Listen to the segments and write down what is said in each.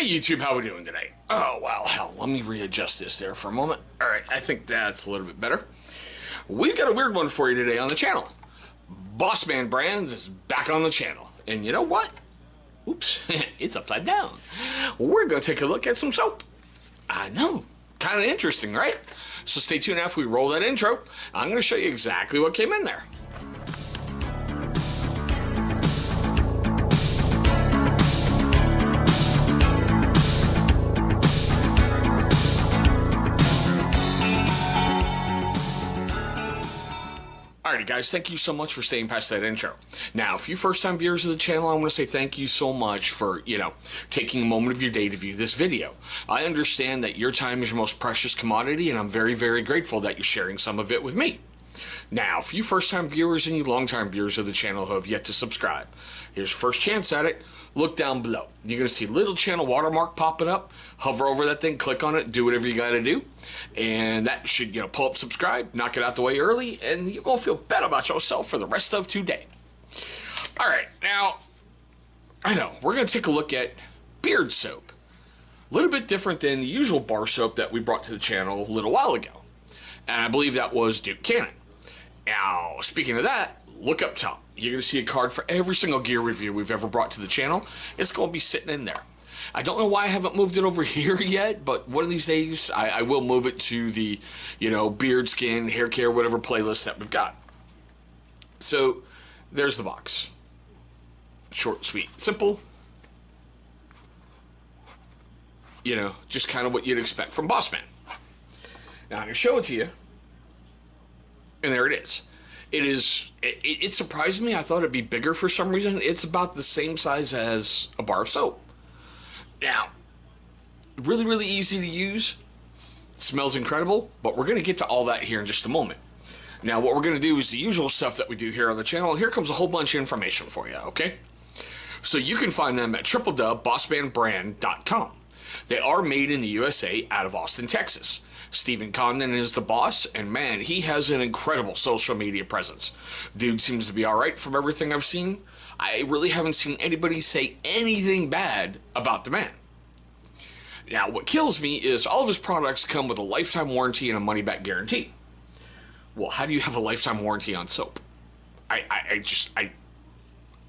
Hey YouTube, how we doing today? Oh, well, hell, let me readjust this there for a moment. Alright, I think that's a little bit better. We've got a weird one for you today on the channel. Bossman Brand is back on the channel. And you know what? Oops, it's upside down. We're going to take a look at some soap. I know, kind of interesting, right? So stay tuned after we roll that intro. I'm going to show you exactly what came in there. Alrighty guys, thank you so much for staying past that intro. Now, if you first-time viewers of the channel, I want to say thank you so much for, taking a moment of your day to view this video. I understand that your time is your most precious commodity, and I'm very, very grateful that you're sharing some of it with me. Now, for you first-time viewers and you long-time viewers of the channel who have yet to subscribe, here's your first chance at it. Look down below. You're going to see a little channel watermark popping up. Hover over that thing, click on it, do whatever you got to do. And that should, pull up subscribe, knock it out the way early, and you're going to feel better about yourself for the rest of today. All right, now, I know, we're going to take a look at beard soap. A little bit different than the usual bar soap that we brought to the channel a little while ago. And I believe that was Tctbnl. Now, speaking of that, look up top. You're going to see a card for every single gear review we've ever brought to the channel. It's going to be sitting in there. I don't know why I haven't moved it over here yet, but one of these days I will move it to the, beard, skin, hair care, whatever playlist that we've got. So, there's the box. Short, sweet, simple. Just kind of what you'd expect from Bossman. Now, I'm going to show it to you. And there it is. It surprised me. I thought it'd be bigger for some reason. It's about the same size as a bar of soap. Now, really, really easy to use. Smells incredible, but we're going to get to all that here in just a moment. Now, what we're going to do is the usual stuff that we do here on the channel. Here comes a whole bunch of information for you, okay? So you can find them at www.bossmanbrand.com. They are made in the USA out of Austin, Texas. Stephen Condon is the boss, and man, he has an incredible social media presence. Dude seems to be alright from everything I've seen. I really haven't seen anybody say anything bad about the man. Now, what kills me is all of his products come with a lifetime warranty and a money-back guarantee. Well, how do you have a lifetime warranty on soap?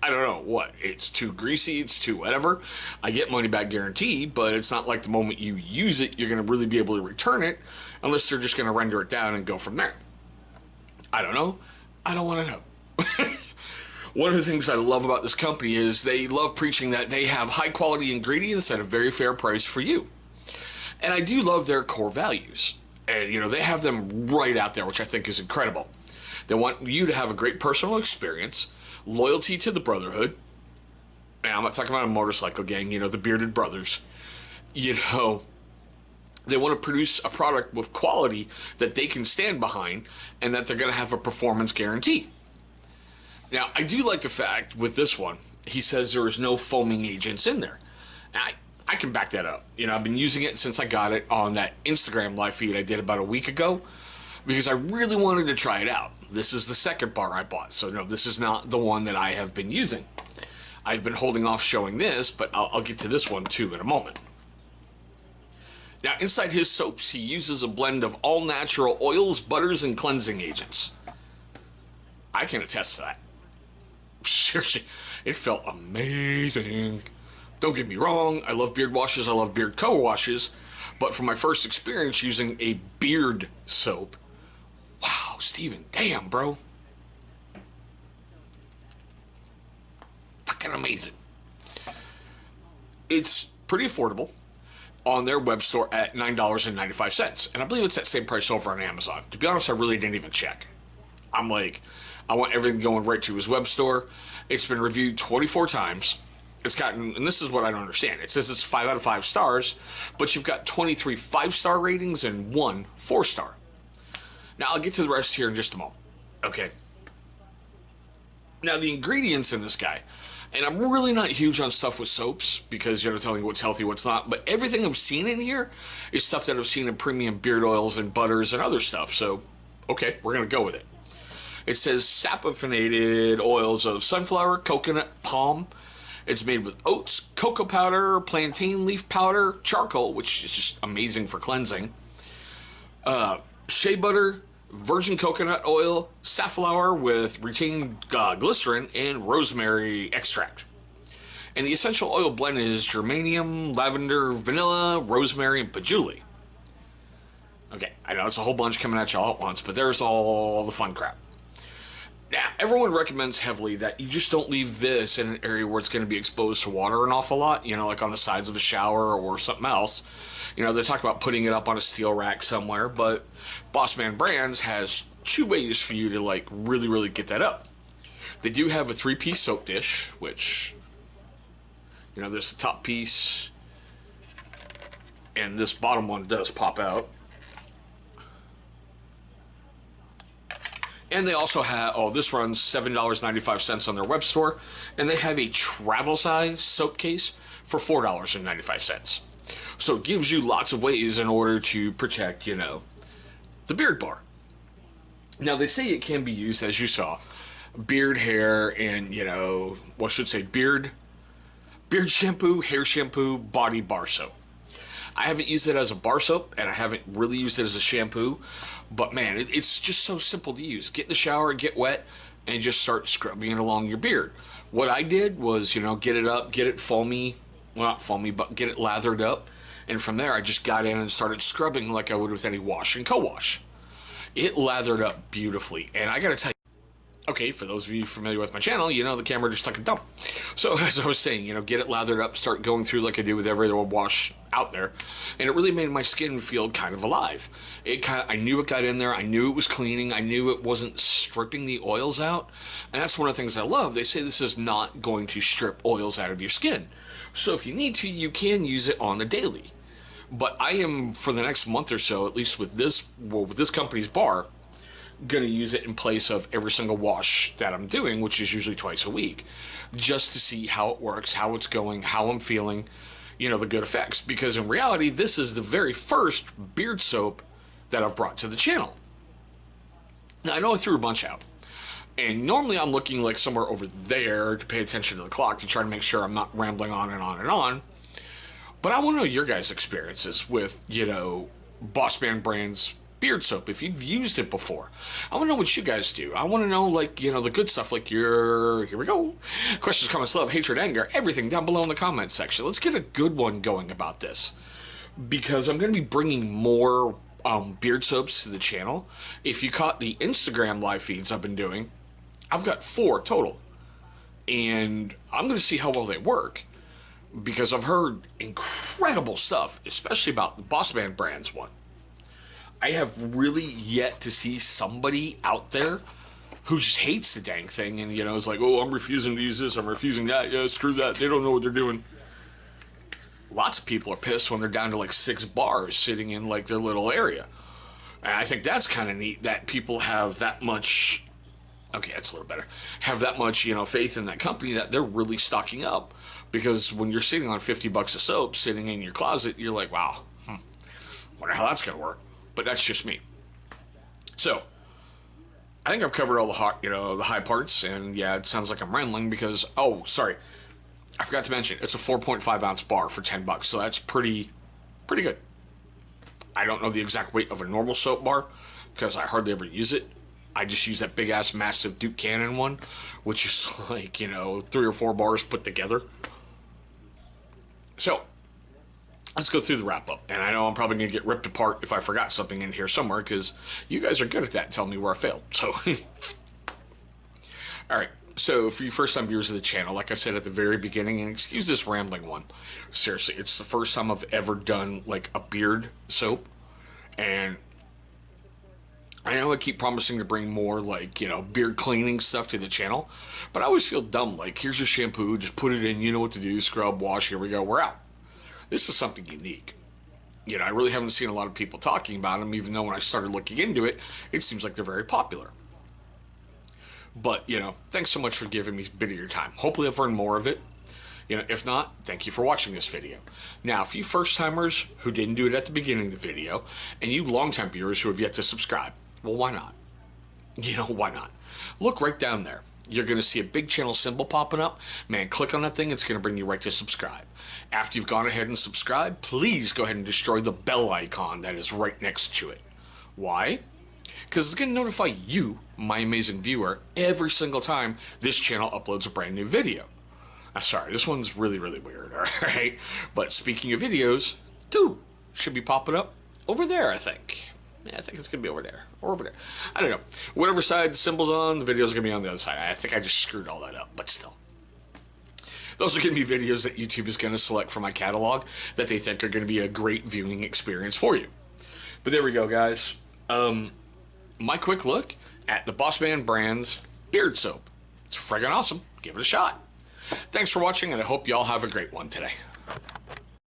I don't know, what? It's too greasy, it's too whatever. I get money-back guarantee, but it's not like the moment you use it, you're going to really be able to return it, unless they're just going to render it down and go from there. I don't know. I don't want to know. One of the things I love about this company is they love preaching that they have high-quality ingredients at a very fair price for you. And I do love their core values. And, they have them right out there, which I think is incredible. They want you to have a great personal experience, loyalty to the brotherhood. Now, I'm not talking about a motorcycle gang, the bearded brothers. They want to produce a product with quality that they can stand behind and that they're going to have a performance guarantee. Now, I do like the fact with this one, he says there is no foaming agents in there. Now, I can back that up. I've been using it since I got it on that Instagram live feed I did about a week ago because I really wanted to try it out. This is the second bar I bought, so no, this is not the one that I have been using. I've been holding off showing this, but I'll get to this one too in a moment. Now, inside his soaps, he uses a blend of all-natural oils, butters, and cleansing agents. I can attest to that. Seriously, it felt amazing. Don't get me wrong, I love beard washes, I love beard co-washes, but for my first experience using a beard soap, wow, Steven, damn, bro. Fucking amazing. It's pretty affordable on their web store at $9.95. And I believe it's that same price over on Amazon. To be honest, I really didn't even check. I'm like, I want everything going right to his web store. It's been reviewed 24 times. It's gotten, and this is what I don't understand. It says it's 5 out of 5 stars, but you've got 23 5-star ratings and 1 4-star. Now, I'll get to the rest here in just a moment. Okay. Now, the ingredients in this guy, and I'm really not huge on stuff with soaps because, telling you what's healthy, what's not, but everything I've seen in here is stuff that I've seen in premium beard oils and butters and other stuff. So, okay, we're going to go with it. It says saponified oils of sunflower, coconut, palm, It's made with oats, cocoa powder, plantain leaf powder, charcoal, which is just amazing for cleansing, shea butter, virgin coconut oil, safflower with retained glycerin, and rosemary extract. And the essential oil blend is geranium, lavender, vanilla, rosemary, and patchouli. Okay, I know it's a whole bunch coming at you all at once, but there's all the fun crap. Now, everyone recommends heavily that you just don't leave this in an area where it's going to be exposed to water an awful lot, you know, like on the sides of a shower or something else. You know, they talk about putting it up on a steel rack somewhere, but Bossman Brands has 2 ways for you to, like, really get that up. They do have a 3-piece soap dish, which, you know, there's the top piece, and this bottom one does pop out. And they also have, this runs $7.95 on their web store, and they have a travel size soap case for $4.95. So it gives you lots of ways in order to protect, you know, the beard bar. Now, they say it can be used, as you saw, beard, hair, and, you know, well, I should say beard shampoo, hair shampoo, body bar soap. I haven't used it as a bar soap, and I haven't really used it as a shampoo, but man, it's just so simple to use. Get in the shower, get wet, and just start scrubbing it along your beard. What I did was, you know, get it up, get it foamy, well, not foamy, but get it lathered up, and from there I just got in and started scrubbing like I would with any wash and co-wash. It lathered up beautifully, and I gotta tell you, okay, for those of you familiar with my channel, you know the camera just took a dump. So as I was saying, you know, get it lathered up, start going through like I do with every other wash out there, and it really made my skin feel kind of alive. I knew it got in there, I knew it was cleaning, I knew it wasn't stripping the oils out, and that's one of the things I love. They say this is not going to strip oils out of your skin. So if you need to, you can use it on the daily. But I am, for the next month or so, at least with this company's bar, going to use it in place of every single wash that I'm doing, which is usually twice a week, just to see how it works, how it's going, how I'm feeling, you know, the good effects. Because in reality, this is the very first beard soap that I've brought to the channel. Now, I know I threw a bunch out, and normally I'm looking like somewhere over there to pay attention to the clock to try to make sure I'm not rambling on and on and on. But I want to know your guys' experiences with, you know, Bossman Brand's beard soap, if you've used it before. I want to know what you guys do. I want to know, like, you know, the good stuff, like here we go. Questions, comments, love, hatred, anger, everything down below in the comments section. Let's get a good one going about this, because I'm going to be bringing more beard soaps to the channel. If you caught the Instagram live feeds I've been doing, I've got 4 total, and I'm going to see how well they work, because I've heard incredible stuff, especially about the Bossman Brand's one. I have really yet to see somebody out there who just hates the dang thing and, you know, is like, oh, I'm refusing to use this, I'm refusing that, yeah, screw that, they don't know what they're doing. Lots of people are pissed when they're down to like 6 bars sitting in like their little area. And I think that's kind of neat that people have that much, okay, that's a little better, have that much, you know, faith in that company that they're really stocking up. Because when you're sitting on 50 bucks of soap sitting in your closet, you're like, wow, wonder how that's going to work. But that's just me. So, I think I've covered all the high parts, and yeah, it sounds like I'm rambling because, oh, sorry, I forgot to mention, it's a 4.5 ounce bar for 10 bucks, so that's pretty good. I don't know the exact weight of a normal soap bar, because I hardly ever use it. I just use that big-ass, massive Duke Cannon one, which is like, you know, 3 or 4 bars put together. So, let's go through the wrap-up. And I know I'm probably going to get ripped apart if I forgot something in here somewhere, because you guys are good at that, telling me where I failed. So, alright. So, for you first-time viewers of the channel, like I said at the very beginning, and excuse this rambling one, seriously, it's the first time I've ever done, like, a beard soap. And I know I keep promising to bring more, like, you know, beard cleaning stuff to the channel, but I always feel dumb. Like, here's your shampoo, just put it in, you know what to do, scrub, wash, here we go, we're out. This is something unique. You know, I really haven't seen a lot of people talking about them, even though when I started looking into it, it seems like they're very popular. But, you know, thanks so much for giving me a bit of your time. Hopefully I've learned more of it. You know, if not, thank you for watching this video. Now, for you first-timers who didn't do it at the beginning of the video, and you long-time viewers who have yet to subscribe, well, why not? You know, why not? Look right down there. you're going to see a big channel symbol popping up. Man, click on that thing. It's going to bring you right to subscribe. After you've gone ahead and subscribed, please go ahead and destroy the bell icon that is right next to it. Why? Because it's going to notify you, my amazing viewer, every single time this channel uploads a brand new video. Sorry, this one's really, really weird, alright? But speaking of videos, two should be popping up over there, I think. Yeah, I think it's going to be over there, or over there. I don't know. Whatever side the symbol's on, the video's going to be on the other side. I think I just screwed all that up, but still. Those are going to be videos that YouTube is going to select from my catalog that they think are going to be a great viewing experience for you. But there we go, guys. My quick look at the Bossman Brand beard soap. It's friggin' awesome. Give it a shot. Thanks for watching, and I hope y'all have a great one today.